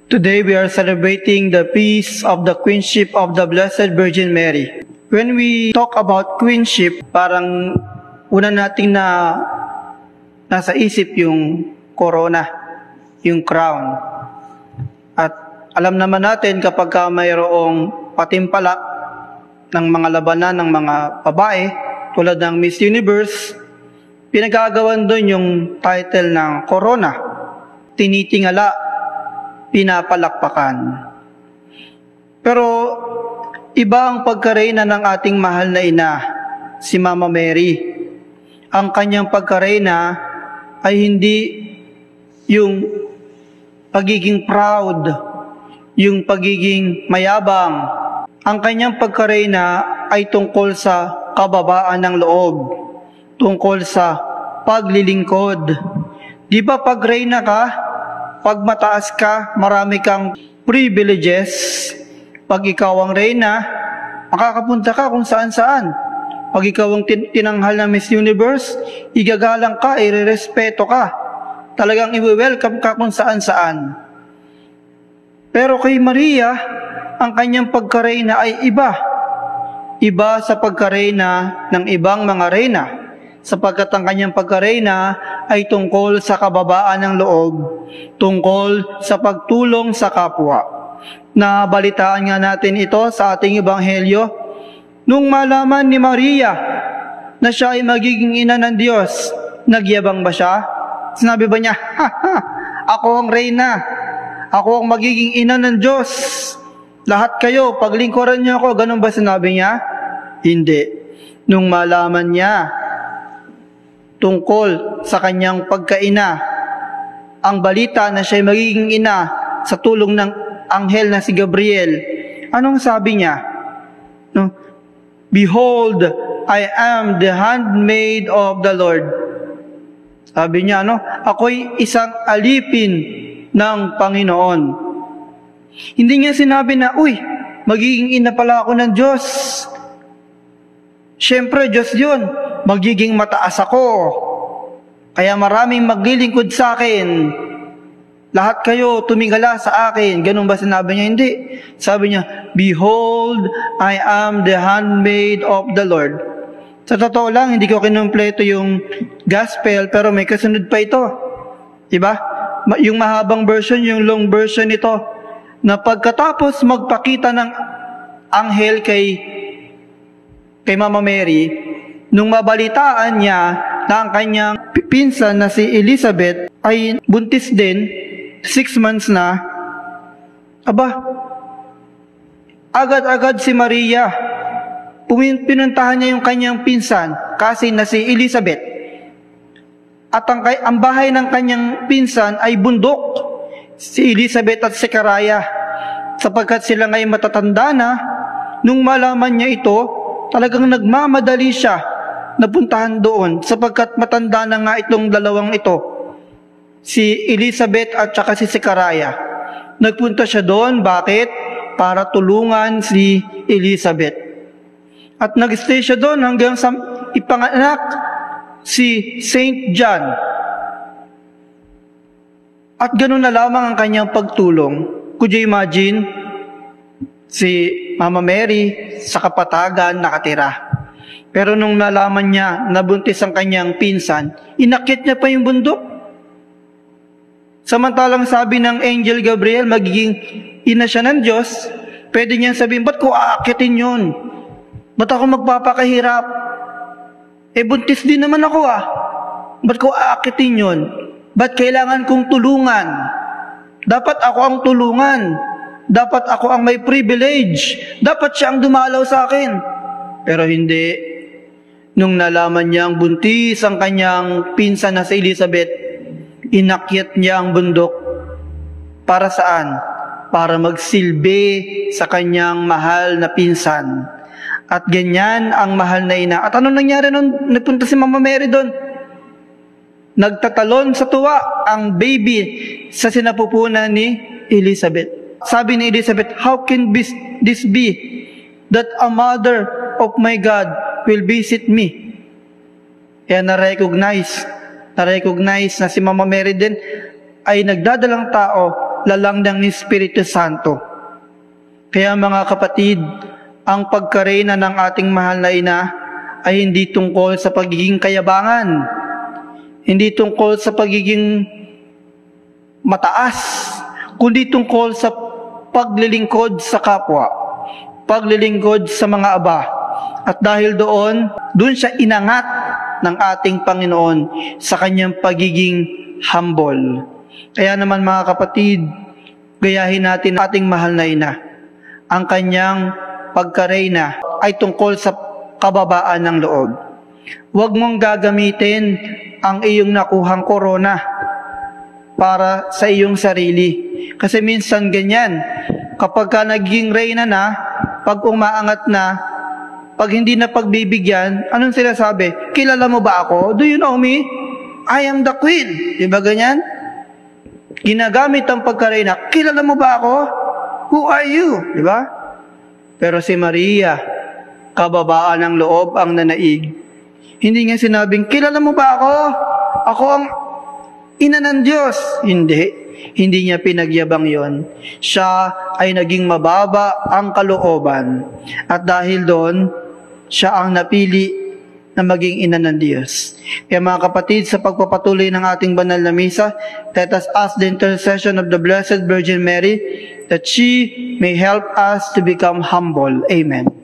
Today we are celebrating the feast of the Queenship of the Blessed Virgin Mary. When we talk about queenship, parang una nating nasa isip yung corona, yung crown. At alam naman natin kapag mayroong patimpalak ng mga labanan ng mga babae, tulad ng Miss Universe, pinagagawan doon yung title ng corona, tinitingala, pinapalakpakan. Pero iba ang pagkareyna ng ating mahal na ina, si Mama Mary. Ang kanyang pagkareyna ay hindi yung pagiging proud, yung pagiging mayabang. Ang kanyang pagkareyna ay tungkol sa kababaan ng loob, tungkol sa paglilingkod. Di ba pag reyna ka, pag mataas ka, marami kang privileges. Pag ikaw ang reyna, makakapunta ka kung saan-saan. Pag ikaw ang tinanghal na Miss Universe, igagalang ka, irerespeto ka. Talagang i-welcome ka kung saan-saan. Pero kay Maria, ang kanyang pagkareyna ay iba. Iba sa pagkareyna ng ibang mga reyna, sapagkat ang kanyang pagkareyna ay tungkol sa kababaan ng loob, tungkol sa pagtulong sa kapwa. Nabalitaan nga natin ito sa ating ebanghelyo, nung malaman ni Maria na siya ay magiging ina ng Diyos, nagyabang ba siya? Sinabi ba niya, ako ang reyna, ako ang magiging ina ng Diyos, lahat kayo, paglingkuran niyo ako, ganun ba sinabi niya? Hindi. Nung malaman niya tungkol sa kanyang pagkaina, ang balita na siya ay magiging ina sa tulong ng anghel na si Gabriel, anong sabi niya? No? Behold, I am the handmaid of the Lord. Sabi niya, ako'y isang alipin ng Panginoon. Hindi niya sinabi na, magiging ina pala ako ng Diyos. Siyempre, Diyos yun. Magiging mataas ako. Kaya maraming maglilingkod sa akin. Lahat kayo tumingala sa akin. Ganun ba sinabi niya? Hindi. Sabi niya, behold, I am the handmaid of the Lord. Sa totoo lang, hindi ko kinumpleto yung gospel, pero may kasunod pa ito. Diba? Yung mahabang version, yung long version ito, na pagkatapos magpakita ng anghel kay Mama Mary, nung mabalitaan niya na ang kanyang pinsan na si Elizabeth ay buntis din, 6 months na, agad-agad si Maria, pinuntahan niya yung kanyang pinsan, kasi na si Elizabeth. At ang bahay ng kanyang pinsan ay bundok, si Elizabeth at si Zechariah, sapagkat sila ngay matatanda na. Nung malaman niya ito, talagang nagmamadali siya napuntahan doon, sapagkat matanda na nga itong dalawang ito, si Elizabeth at saka si Zechariah. Nagpunta siya doon, bakit? Para tulungan si Elizabeth. At nag-stay siya doon hanggang sa ipanganak si Saint John. At ganoon na lamang ang kanyang pagtulong. Could you imagine? Si Mama Mary sa kapatagan nakatira. Pero nung nalaman niya na buntis ang kanyang pinsan, inakyat niya pa yung bundok. Samantalang sabi ng Angel Gabriel, magiging ina siya ng Diyos, pwede niyang sabihin, ba't ko aakyatin yun? Ba't ako magpapakahirap? Buntis din naman ako Ba't ko aakyatin yun? Ba't kailangan kong tulungan? Dapat ako ang tulungan. Dapat ako ang may privilege. Dapat siya ang dumalaw sa akin. Pero hindi. Nung nalaman niya ang buntis ang kanyang pinsan na si Elizabeth, inakyat niya ang bundok. Para saan? Para magsilbi sa kanyang mahal na pinsan. At ganyan ang mahal na ina. At anong nangyari nung nagpunta si Mama Mary doon? Nagtatalon sa tuwa ang baby sa sinapupunan ni Elizabeth. Sabi ni Elizabeth, how can this be that a mother of my God will visit me? Kaya na-recognize na si Mama Mary din ay nagdadalang tao lalang ng Espiritu Santo. Kaya mga kapatid, ang pagkareyna ng ating mahal na ina ay hindi tungkol sa pagiging kayabangan, hindi tungkol sa pagiging mataas, kundi tungkol sa paglilingkod sa kapwa, paglilingkod sa mga aba. At dahil doon siya inangat ng ating Panginoon sa kanyang pagiging humble. Kaya naman mga kapatid, gayahin natin ating mahal na ina. Ang kanyang pagkareyna ay tungkol sa kababaan ng loob. Huwag mong gagamitin ang iyong nakuhang korona para sa iyong sarili. Kasi minsan ganyan, kapag ka naging reyna na, pag umaangat na, pag hindi na pagbibigyan, anong sinasabi? Kilala mo ba ako? Do you know me? I am the queen. Diba ganyan? Ginagamit ang pagkareyna, kilala mo ba ako? Who are you? Diba? Pero si Maria, kababaan ng loob ang nanaig. Hindi niya sinabing, kilala mo ba ako? Ako ang ina ng Diyos. Hindi niya pinagyabang yon. Siya ay naging mababa ang kalooban. At dahil doon, siya ang napili na maging ina ng Diyos. Kaya mga kapatid, sa pagpapatuloy ng ating banal na misa, let us ask the intercession of the Blessed Virgin Mary that she may help us to become humble. Amen.